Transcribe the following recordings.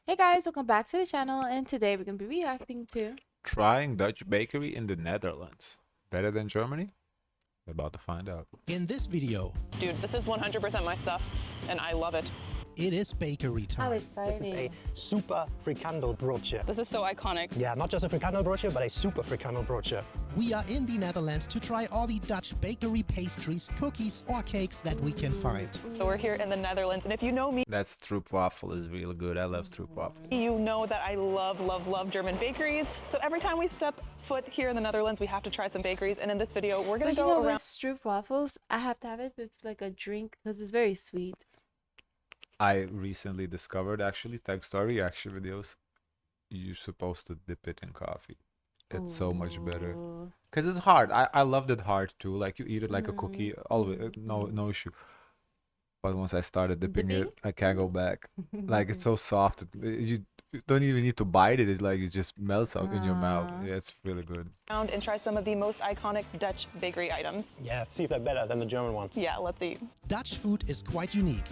Hey guys, welcome back to the channel, and today we're going to be reacting to Trying Dutch bakery in the Netherlands. Better than Germany? We're about to find out. In this video, Dude, this is 100% my stuff, and I love it. it is bakery how time. exciting. This is a Superfrikandelbroodje. This is so iconic. Yeah, not just a frikandelbroodje, but a Superfrikandelbroodje. We are in the Netherlands to try all the Dutch bakery pastries, cookies or cakes that we can find. So we're here in the Netherlands, and if you know me, That Stroopwafel is real good. I love Stroopwafel. you know that I love German bakeries. So every time we step foot here in the Netherlands, we have to try some bakeries. And in this video, we're gonna But you go know, with around. Stroopwafels, I have to have it with like a drink because it's very sweet. I recently discovered, actually, thanks to our reaction videos, you're supposed to dip it in coffee. It's so much better. Ooh. Because it's hard. I loved it hard too. Like you eat it like a cookie, always, no issue. But once I started dipping it, I can't go back. Like it's so soft. You don't even need to bite it. It's like it just melts out in your mouth. Yeah, it's really good. And try some of the most iconic Dutch bakery items. Yeah, let's see if they're better than the German ones. Yeah, let's eat. Dutch food is quite unique.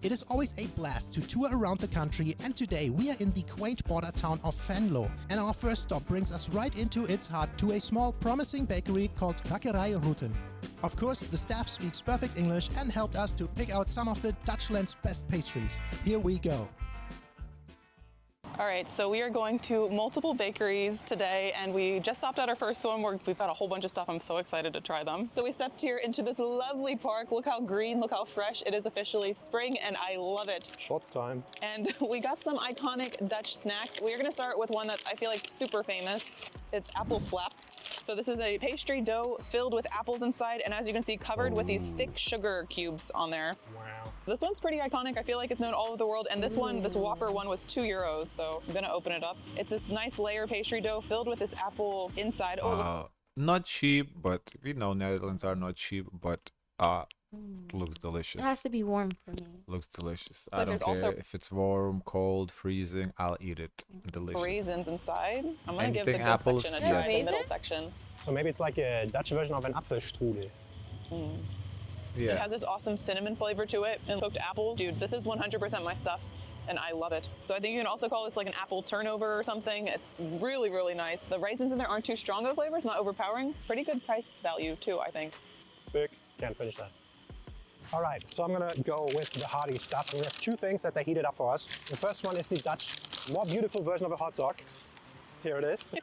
It is always a blast to tour around the country, and today we are in the quaint border town of Venlo. And our first stop brings us right into its heart to a small promising bakery called Bakkerij Routen. Of course, the staff speaks perfect English and helped us to pick out some of the Dutchland's best pastries. Here we go. All right, so we are going to multiple bakeries today, and we just stopped at our first one. We've got a whole bunch of stuff. I'm so excited to try them. So we stepped here into this lovely park. Look how green, look how fresh. It is officially spring, and I love it. Shorts time. And we got some iconic Dutch snacks. We're gonna start with one that I feel like super famous. It's Appelflap. So this is a pastry dough filled with apples inside, and as you can see, covered with these thick sugar cubes on there. Wow. This one's pretty iconic. I feel like it's known all over the world. And this one, this Whopper one, was €2. So I'm gonna open it up. It's this nice layer pastry dough filled with this apple inside. Oh, it looks Not cheap, but we know Netherlands are not cheap, but looks delicious. It has to be warm for me. Looks delicious. like I don't there's care also- if it's warm, cold, freezing. I'll eat it. Delicious. raisins inside. I'm gonna give the Anything good apples, section a yes. try, the Raisin? middle section. So maybe it's like a Dutch version of an Apfelstrudel. It Yeah. has this awesome cinnamon flavor to it and cooked apples. Dude, this is 100% my stuff, and I love it. So I think you can also call this like an apple turnover or something. It's really nice. The raisins in there aren't too strong of a flavor. It's not overpowering. Pretty good price value too, I think. Big. Can't finish that. All right, so I'm gonna go with the hearty stuff. And we have two things that they heated up for us. The first one is the Dutch, more beautiful version of a hot dog. Here it is.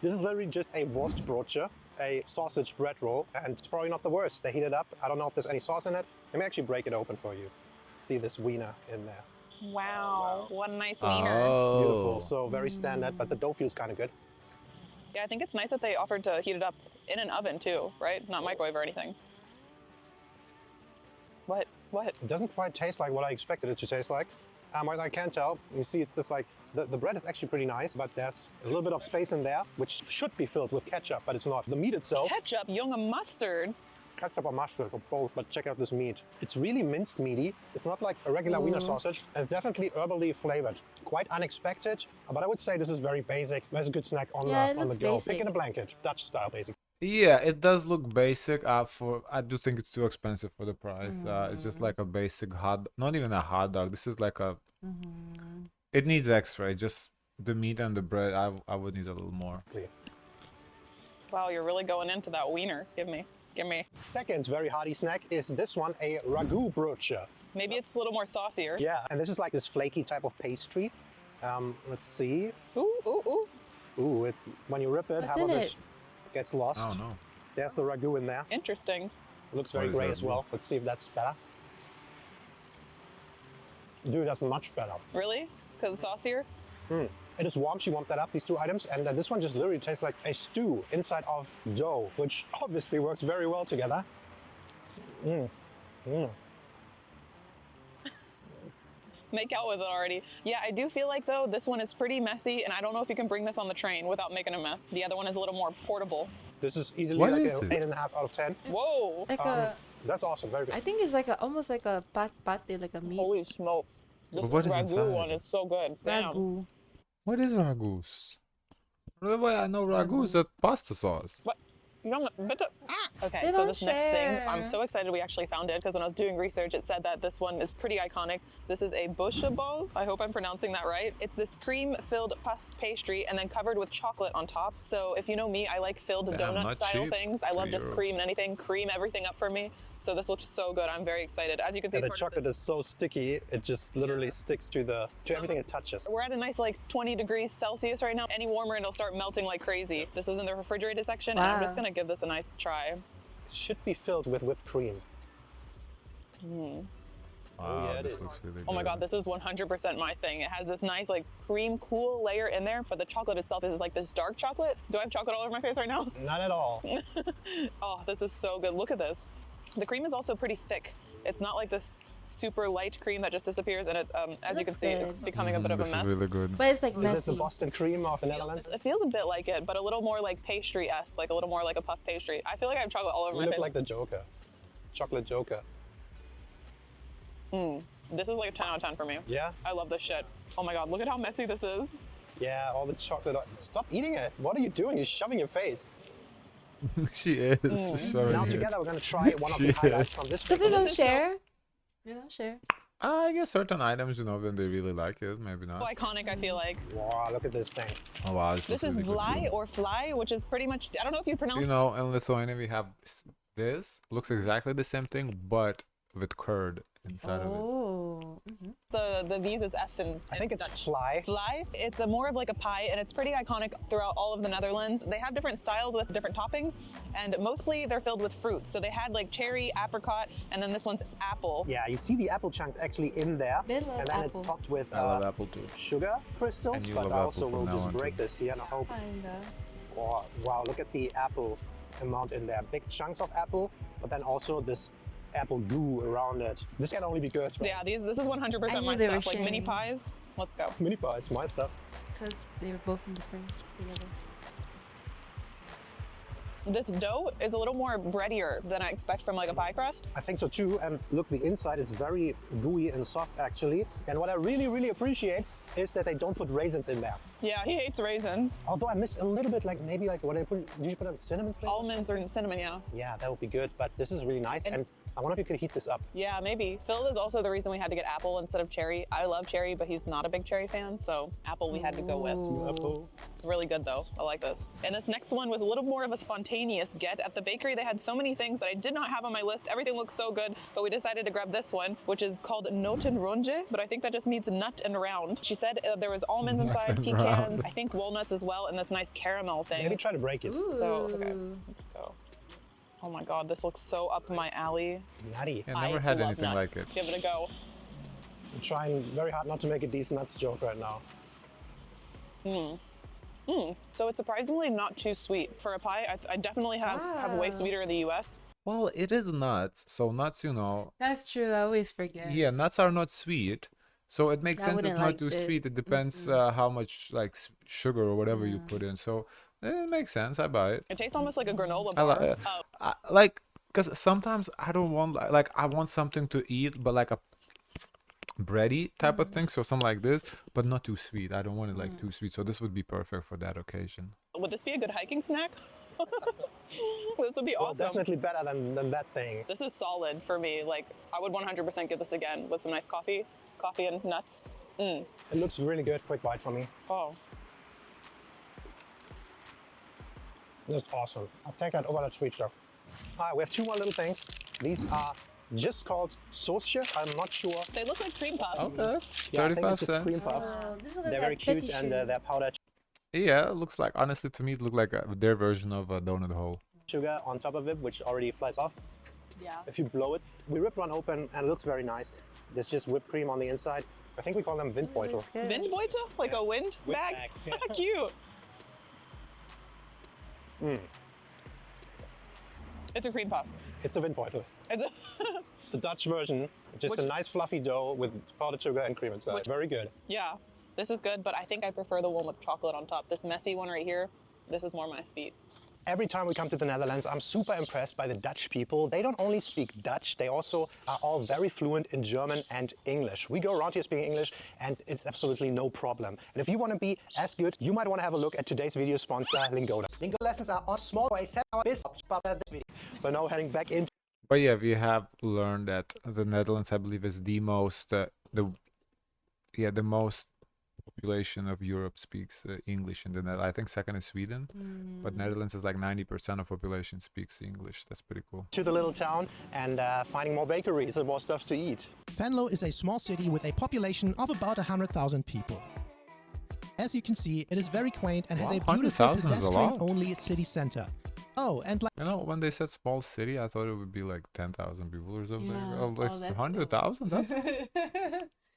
This is literally just a Worstenbroodje, a sausage bread roll, and it's probably not the worst. They heat it up. I don't know if there's any sauce in it. Let me actually break it open for you. See this wiener in there. Wow, what a nice wiener. Oh. Beautiful, so very standard, but the dough feels kind of good. Yeah, I think it's nice that they offered to heat it up in an oven too, right? Not microwave or anything. What? It doesn't quite taste like what I expected it to taste like. What I can tell, you see it's just like, the bread is actually pretty nice, but there's a little bit of space in there, which should be filled with ketchup, but it's not. The meat itself, Ketchup, junge mustard. ketchup or mustard or both, but check out this meat. It's really minced meaty. It's not like a regular wiener sausage. It's definitely herbally flavored. Quite unexpected, but I would say this is very basic. There's a good snack on, Yeah, it on the looks go. basic. Pick in a blanket, Dutch style basic. Yeah, it does look basic. I do think it's too expensive for the price. It's just like a basic not even a hot dog. This is like a. It needs extra. Just the meat and the bread. I would need a little more. Wow, you're really going into that wiener. Give me. Second very hearty snack is this one, a Ragoutbroodje. Maybe it's a little more saucier. Yeah, and this is like this flaky type of pastry. Let's see. Ooh. Ooh, when you rip it, What's half in of it? it gets lost. I don't know. There's the ragu in there. Interesting. It looks very What is gray that? as well. Let's see if that's better. Dude, that's much better. Really? Because it's saucier? It is warm, she warmed that up, these two items, and this one just literally tastes like a stew inside of dough, which obviously works very well together. Make out with it already. Yeah, I do feel like though this one is pretty messy, and I don't know if you can bring this on the train without making a mess. The other one is a little more portable. This is easily What like is an it? 8.5 out of 10. Whoa! Like a, That's awesome, very good. I think it's like a almost like a pate, like a meat Holy smoke! This what is ragu inside? one is so good. Damn. ragu. What is ragus? The way I know ragu is that pasta sauce. What? Okay, They so don't this next thing, I'm share. so excited we actually found it because when I was doing research, it said that this one is pretty iconic. This is a Bossche Bol. I hope I'm pronouncing that right. It's this cream-filled puff pastry and then covered with chocolate on top. So if you know me, I like filled Damn, donut not style cheap. things. I love just €3. cream and anything, cream everything up for me. So this looks so good. I'm very excited. As you can see, And the part of chocolate is so sticky, it just literally sticks to everything it touches. We're at a nice like 20 degrees Celsius right now. Any warmer and it'll start melting like crazy. This is in the refrigerated section and I'm just Wow. gonna give this a nice try. Should be filled with whipped cream. Wow, yeah, it this is. looks really Oh my good. God, this is 100% my thing. It has this nice like cream cool layer in there, but the chocolate itself is like this dark chocolate. Do I have chocolate all over my face right now? Not at all. Oh, this is so good. Look at this. The cream is also pretty thick. It's not like this super light cream that just disappears and it, as you can Looks see, it's good. becoming a bit of a This mess. is really good. But it's like Is it the messy. Boston cream of the Netherlands? It feels a bit like it, but a little more like pastry-esque, like a little more like a puff pastry. I feel like I have chocolate all over You my look face. like the Joker. Chocolate Joker. This is like a 10 out of 10 for me. Yeah? I love this shit. Oh my God, look at how messy this is. Yeah, all the chocolate. Stop eating it. What are you doing? You're shoving your face. She is showing Now it. together we're going to try one of the highlights from this So they bakery. don't This is so- share? They don't share. I guess certain items, you know, when they really like it, maybe not. So iconic, I feel like. Wow, look at this thing. Oh wow, This is really good Vlaai too. or Fly, which is pretty much, I don't know if you pronounce You know, in Lithuania we have this. Looks exactly the same thing, but with curd inside of it. Oh. the V's is F's in I think it's Dutch. fly. Fly. It's a more of like a pie, and it's pretty iconic throughout all of the Netherlands. They have different styles with different toppings, and mostly they're filled with fruits. So they had like cherry, apricot, and then this one's apple. Yeah, you see the apple chunks actually in there. They love And then it's apple. topped with I love apple too. sugar crystals, And you but love I apple also from will now just on, break too. this here and I hope. Kinda. Oh, wow, look at the apple amount in there. Big chunks of apple, but then also this apple goo around it. This can only be good. Right? Yeah, this is 100% I my knew they were stuff. Like mini sharing. pies. Let's go. Mini pies, my stuff. Because they were both in the frame together. This dough is a little more breadier than I expect from like a pie crust. I think so too. And look, the inside is very gooey and soft actually. And what I really, really appreciate is that they don't put raisins in there. Yeah, he hates raisins. Although I miss a little bit, like maybe like when I put, did you put on cinnamon flavors? Almonds or cinnamon, yeah. Yeah, that would be good. But this is really nice. And I wonder if you could heat this up. Yeah, maybe. Phil is also the reason we had to get apple instead of cherry. I love cherry, but he's not a big cherry fan, so apple we had to go with. Apple. It's really good though. I like this. And this next one was a little more of a spontaneous get. At the bakery, they had so many things that I did not have on my list. Everything looks so good, but we decided to grab this one, which is called Notenrondje, but I think that just means nut and round. She said there was almonds inside, and pecans, round. I think walnuts as well, and this nice caramel thing. Maybe try to break it. So, okay, let's go. Oh my God, this looks so up my alley. Nutty. I never had love anything nuts. like it. Give it a go. I'm trying very hard not to make a these nuts joke right now. So it's surprisingly not too sweet. For a pie, I definitely have way Wow. sweeter in the US. Well, it is nuts. So nuts, you know, That's true. I always forget. yeah, nuts are not sweet. So it makes I sense it's wouldn't not like too sweet. this. It depends how much like sugar or whatever you put in. So it makes sense. I buy it. It tastes almost like a granola I bar. like because sometimes I don't want like I want something to eat, but like a bready type of thing. So something like this, but not too sweet. I don't want it like too sweet. So this would be perfect for that occasion. Would this be a good hiking snack? This would be Well, awesome. definitely better than that thing. This is solid for me. Like, I would 100% get this again with some nice coffee and nuts. It looks really good. Quick bite for me. Oh, This is awesome. I'll take that over that sweet stuff. All right, we have two more little things. These are just called Sauce. I'm not sure. they look like cream puffs. Okay, Yeah, I think 35 it's just cream cents. puffs. Oh, this is like They're that very cute petit and choux. they're powdered Yeah, it looks like honestly to me it looked like their version of a donut hole. sugar on top of it, which already flies off Yeah. if you blow it. We rip one open and it looks very nice. There's just whipped cream on the inside. I think we call them Windbeutel. Looks good. Windbeutel? Like a wind Wind bag? bag, yeah. Cute. It's a cream puff. It's a Windbeutel. It's a The Dutch version, just a Which- nice fluffy dough with powdered sugar and cream inside. Very good. Yeah, this is good, but I think I prefer the one with chocolate on top. This messy one right here, This is more my speed. Every time we come to the Netherlands, I'm super impressed by the Dutch people. They don't only speak Dutch, they also are all very fluent in German and English. We go around here speaking English and it's absolutely no problem. And if you want to be as good, you might want to have a look at today's video sponsor, Lingoda. Lingo lessons are on small ways, 7 hour business. But now heading back into But yeah, we have learned that the Netherlands, I believe, is the most the most population of Europe speaks English in the Netherlands. I think second is Sweden, but Netherlands is like 90% of population speaks English. That's pretty cool. to the little town and finding more bakeries and more stuff to eat. Venlo is a small city with a population of about 100,000 people. As you can see, it is very quaint and has a beautiful 100,000 is a lot. pedestrian-only city center. Oh, and like You know, when they said small city, I thought it would be like 10,000 people or something. Yeah. Oh, like Oh, that's 100,000? That's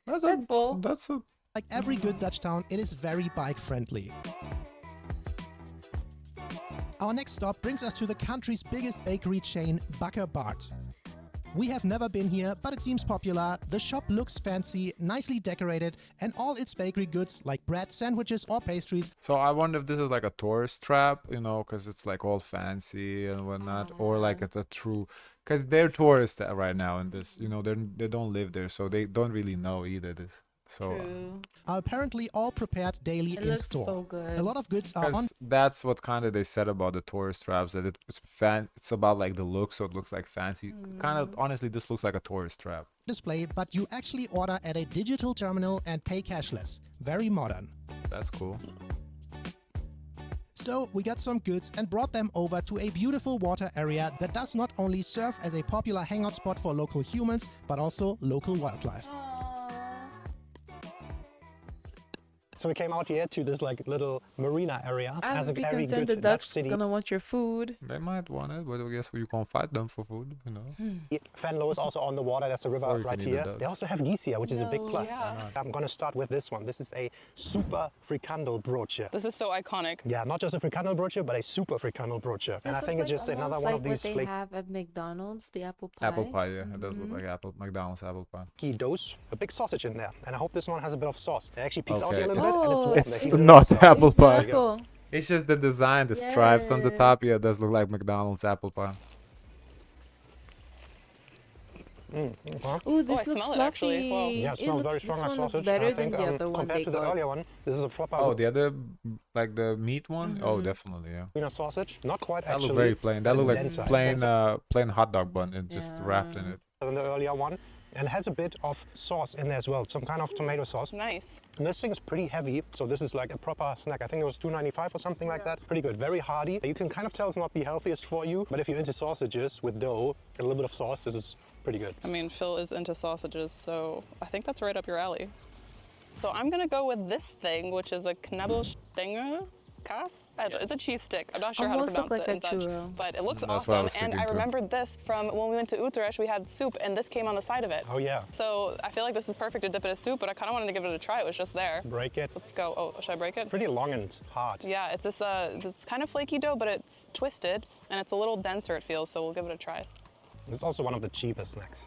That's full. that's a every good Dutch town, it is very bike-friendly. Our next stop brings us to the country's biggest bakery chain, Bakker Bart. We have never been here, but it seems popular. The shop looks fancy, nicely decorated, and all its bakery goods like bread, sandwiches or pastries So I wonder if this is like a tourist trap, you know, because it's like all fancy and whatnot, or like it's a true, because they're tourists right now in this, you know, they don't live there, so they don't really know either. This, so True. are apparently all prepared daily It in looks store. so good. A lot of goods are on because that's what kind of they said about the tourist traps, that it's about like the look, so it looks like fancy. Kind of honestly, this looks like a tourist trap. display, but you actually order at a digital terminal and pay cashless. Very modern. That's cool. So we got some goods and brought them over to a beautiful water area that does not only serve as a popular hangout spot for local humans, but also local wildlife. So we came out here to this like little marina area. I Has a would be very concerned good the Dutch Dutch city. gonna want your food. They might want it, but I guess you can't fight them for food, you know. Venlo is also on the water. There's a river Or you right can eat the here. ducks. They also have geese here, which is a big No, plus. yeah. I'm gonna start with this one. This is a Superfrikandelbroodje. This is so iconic. Yeah, not just a frikandelbroodje, but a Superfrikandelbroodje. And I think it's just another one of these what they flaky have at McDonald's, the apple pie. Apple pie, yeah, it does look like McDonald's apple pie. doughs. A big sausage in there. And I hope this one has a bit of sauce. It actually peeks out here a Okay. little bit and it's Oh, warm. it's They heat it not up, so- apple pie. There you go. Apple. It's just the design, the stripes on the Yes. top. Yeah, it does look like McDonald's apple pie. Ooh, this I looks smell it, fluffy. actually. Wow. Yeah, it smells very strong this like one looks sausage. better I than think the other one compared they to the got. earlier one, this is a proper Oh, the other, like the meat one? Mm-hmm. Oh, definitely, yeah. Wiener sausage. Not quite That actually. look very plain. That but look it's like denser. It's plain, denser plain hot dog bun and just wrapped in Yeah. it. than the earlier one. And it has a bit of sauce in there as well. Some kind of tomato sauce. Nice. And this thing is pretty heavy, so this is like a proper snack. I think it was $2.95 or something like that. Pretty good, very hearty. You can kind of tell it's not the healthiest for you, but if you're into sausages with dough and a little bit of sauce, this is pretty good. I mean, Phil is into sausages, so I think that's right up your alley. So I'm gonna go with this thing, which is a Knabbelstengel. It's a cheese stick. I'm not sure Almost how look to pronounce like it in a Dutch, churro. but it looks That's what I awesome. was And thinking I too. remembered this from when we went to Utrecht. We had soup, and this came on the side of it. Oh yeah, So I feel like this is perfect to dip in a soup, but I kind of wanted to give it a try. It was just there. break it. Let's go. Oh, should I break it? Pretty long and hard. Yeah, it's this. It's kind of flaky dough, but it's twisted, and it's a little denser. It feels. So we'll give it a try. It's also one of the cheapest snacks.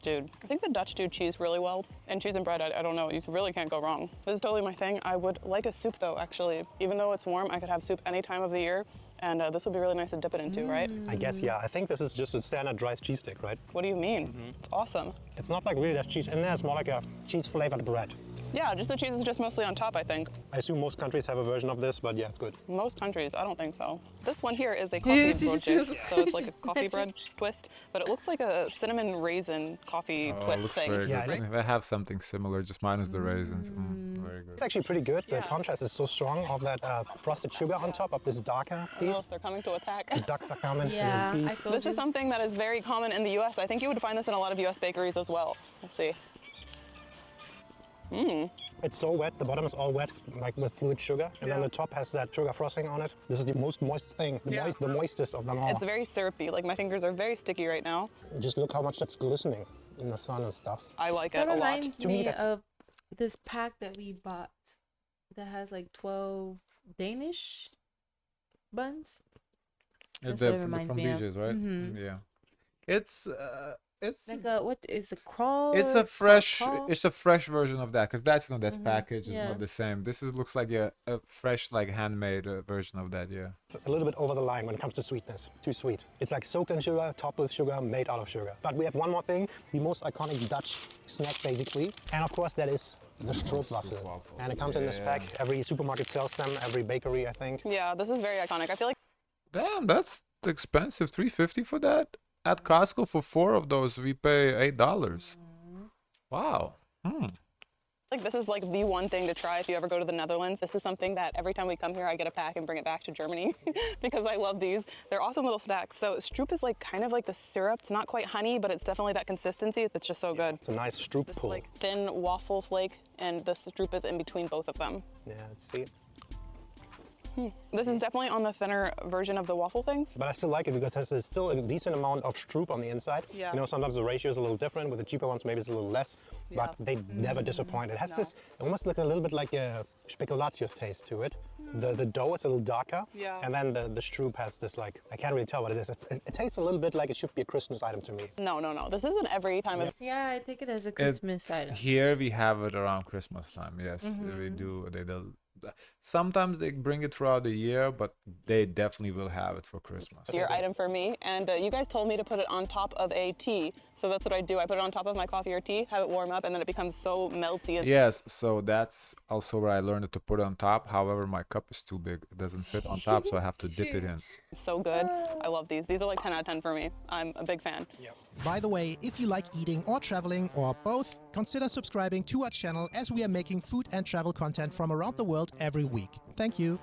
Dude, I think the Dutch do cheese really well. And cheese and bread, I don't know, you really can't go wrong. This is totally my thing. I would like a soup though, actually. Even though it's warm, I could have soup any time of the year. And this would be really nice to dip it into, right? I guess, yeah. I think this is just a standard dry cheese stick, right? What do you mean? It's awesome. It's not like really there's cheese in there. It's more like a cheese-flavored bread. Yeah, just the cheese is just mostly on top, I think. I assume most countries have a version of this, but yeah, it's good. Most countries, I don't think so. This one here is a Koofiemoodje, so it's like a coffee bread twist, but it looks like a cinnamon raisin coffee Oh, it twist looks thing. very Yeah, good. it They have something similar, just minus the raisins. Very good. It's actually pretty good. The contrast is so strong of that frosted sugar on top of this darker Oh, piece. they're coming to attack. The ducks are coming. Yeah, little I piece. told This you. is something that is very common in the US. I think you would find this in a lot of US bakeries as well. Let's see. It's so wet. The bottom is all wet, like with fluid sugar, and then the top has that sugar frosting on it. This is the most moist thing, the moistest of them all. It's very syrupy. Like my fingers are very sticky right now. Just look how much that's glistening in the sun and stuff. I like That it a lot. reminds To me, me that's- of this pack that we bought that has like 12 Danish buns. That's what it reminds from me of. DJs, right? Mhm. Yeah. It's it's like a what is a crawl? it's a fresh version of that, because that's that's packaged. It's Yeah. not the same. This is looks like a fresh, like handmade version of that. Yeah. It's a little bit over the line when it comes to sweetness. Too sweet. It's like soaked in sugar, topped with sugar, made out of sugar. But we have one more thing, the most iconic Dutch snack basically. And of course that is the Stroopwafel. And it comes in this pack. Every supermarket sells them, every bakery I think. Yeah, this is very iconic. I feel like Damn, that's expensive. $3.50 for that. At Costco, for 4 of those, we pay $8. Wow. this is like the one thing to try if you ever go to the Netherlands. This is something that every time we come here, I get a pack and bring it back to Germany because I love these. They're awesome little snacks. So Stroop is like kind of like the syrup. It's not quite honey, but it's definitely that consistency. It's just so good. It's a nice Stroop It's pull. like thin waffle flake, and the Stroop is in between both of them. Yeah, let's see. This is definitely on the thinner version of the waffle things. But I still like it because it has still a decent amount of Stroop on the inside. Yeah. You know, sometimes the ratio is a little different. With the cheaper ones, maybe it's a little less, but they never disappoint. It has this, almost like a little bit like a speculatius taste to it. The dough is a little darker, and then the Stroop has this like, I can't really tell what it is. It tastes a little bit like it should be a Christmas item to me. No. This isn't every time of Yeah, I take it as a Christmas item. Here we have it around Christmas time. Yes, we do. Sometimes they bring it throughout the year, but they definitely will have it for Christmas. your item for me. And you guys told me to put it on top of a tea. So that's what I do. I put it on top of my coffee or tea, have it warm up, and then it becomes so melty. And Yes, so that's also where I learned to put it on top. However, my cup is too big. It doesn't fit on top, so I have to dip it in. it's so good. I love these. These are like 10 out of 10 for me. I'm a big fan. By the way, if you like eating or traveling or both, consider subscribing to our channel as we are making food and travel content from around the world every week. Thank you.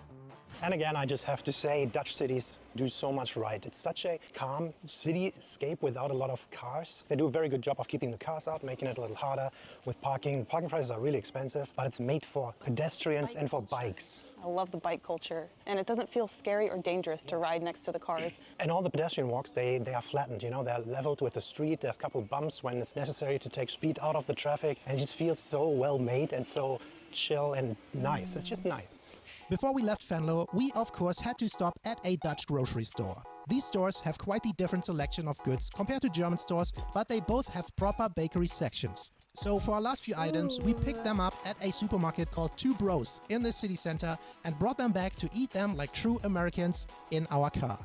And again, I just have to say, Dutch cities do so much right. It's such a calm cityscape without a lot of cars. They do a very good job of keeping the cars out, making it a little harder with parking. Parking prices are really expensive, but it's made for pedestrians and for bikes. I love the bike culture. And it doesn't feel scary or dangerous to ride next to the cars. And all the pedestrian walks, they are flattened, you know, they're leveled with the street. There's a couple bumps when it's necessary to take speed out of the traffic. And it just feels so well made and so chill and nice. It's just nice. Before we left Venlo, we of course had to stop at a Dutch grocery store. These stores have quite the different selection of goods compared to German stores, but they both have proper bakery sections. So for our last few items, we picked them up at a supermarket called Two Bros in the city center and brought them back to eat them like true Americans in our car.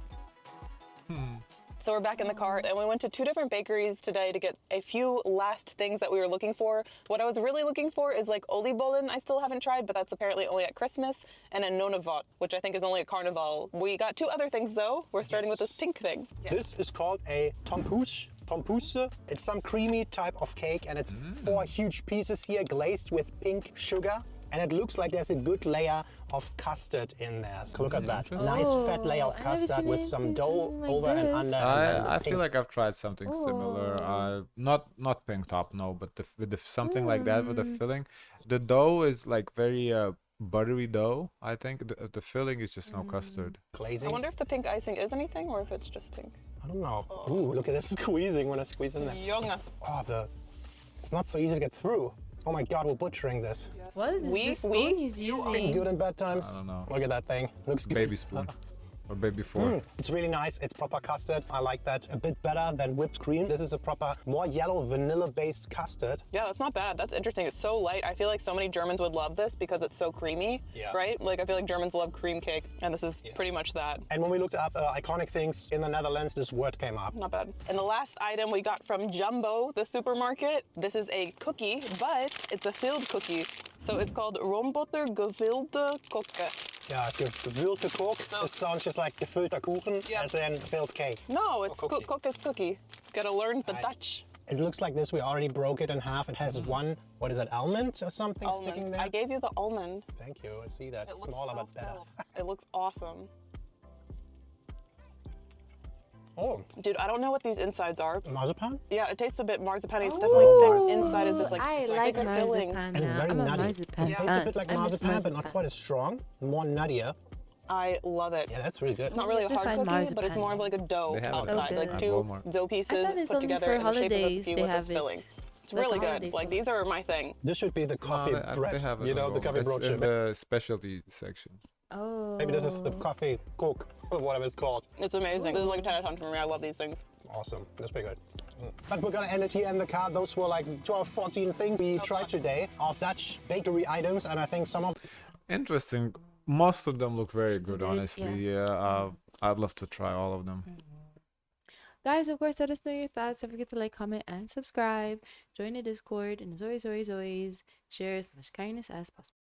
So we're back in the car, and we went to 2 different bakeries today to get a few last things that we were looking for. What I was really looking for is like oliebollen. I still haven't tried, but that's apparently only at Christmas, and a nonnevat, which I think is only at Carnival. We got 2 other things though. We're starting with this pink thing. This is called a Tompouce. Tompouce. It's some creamy type of cake, and it's 4 huge pieces here glazed with pink sugar. And it looks like there's a good layer of custard in there. So look at that. Nice fat layer of I've never custard seen with some dough anything like over and this. under. And then the I pink. feel like I've tried something similar. Not pink top, no, but with something like that with the filling. The dough is like very buttery dough. I think the filling is just no custard. Glazing. I wonder if the pink icing is anything or if it's just pink. I don't know. Ooh, look at this squeezing when I squeeze in there. Junge. Oh, it's not so easy to get through. Oh my God, we're butchering this. What is We- this we- spoon he's using? Good and bad times. I don't know. Look at that thing. Looks good. Baby spoon or baby fork. It's really nice. It's proper custard. I like that a bit better than whipped cream. This is a proper, more yellow vanilla-based custard. Yeah, that's not bad. That's interesting. It's so light. I feel like so many Germans would love this because it's so creamy, right? Like I feel like Germans love cream cake, and this is pretty much that. And when we looked up iconic things in the Netherlands, this word came up. Not bad. And the last item we got from Jumbo, the supermarket. This is a cookie, but it's a filled cookie. So it's called Romboter Gevulde Koek. Yeah, gevulde koek. So- It sounds just like gevulde kuchen, Yeah. as in filled cake. No, it's cookie. cook is cookie. Gotta learn the Dutch. It looks like this. We already broke it in half. It has one, what is it, almond or something sticking Almond. there? I gave you the almond. Thank you. I see that. It looks Smaller so but better. filled. It looks awesome. Oh, Dude, I don't know what these insides are. marzipan? Yeah, it tastes a bit marzipan. It's definitely thick. Inside is this like I it's like a filling. marzipan. And it's very I'm a nutty. marzipan It tastes a fan. bit like I miss marzipan, but not quite as strong. More nuttier. I love it. Yeah, that's really good. Not really a have to hard find cookie, but it's marzipan. more of like a dough They have it outside, at like 2 Walmart. dough pieces I thought it's put only together for in the shape of a holidays cookie they with this have it. filling. It's Like a really holiday good. Like food. these are my thing. This should be the coffee No, bread. they have it You know, on the coffee Walmart. It's in broodje. the specialty section. Oh. Maybe this is the coffee cook, or whatever it's called. It's amazing. This is like a 10 out of 10 for me. I love these things. Awesome. That's pretty good. But we're gonna end it here in the car. Those were like 12, 14 things we tried today of Dutch bakery items, and I think some of Interesting. Most of them look very good, Good, honestly. yeah. Yeah, I'd love to try all of them. Guys, of course, let us know your thoughts. Don't forget to like, comment, and subscribe. Join the Discord. And as always, share as much kindness as possible.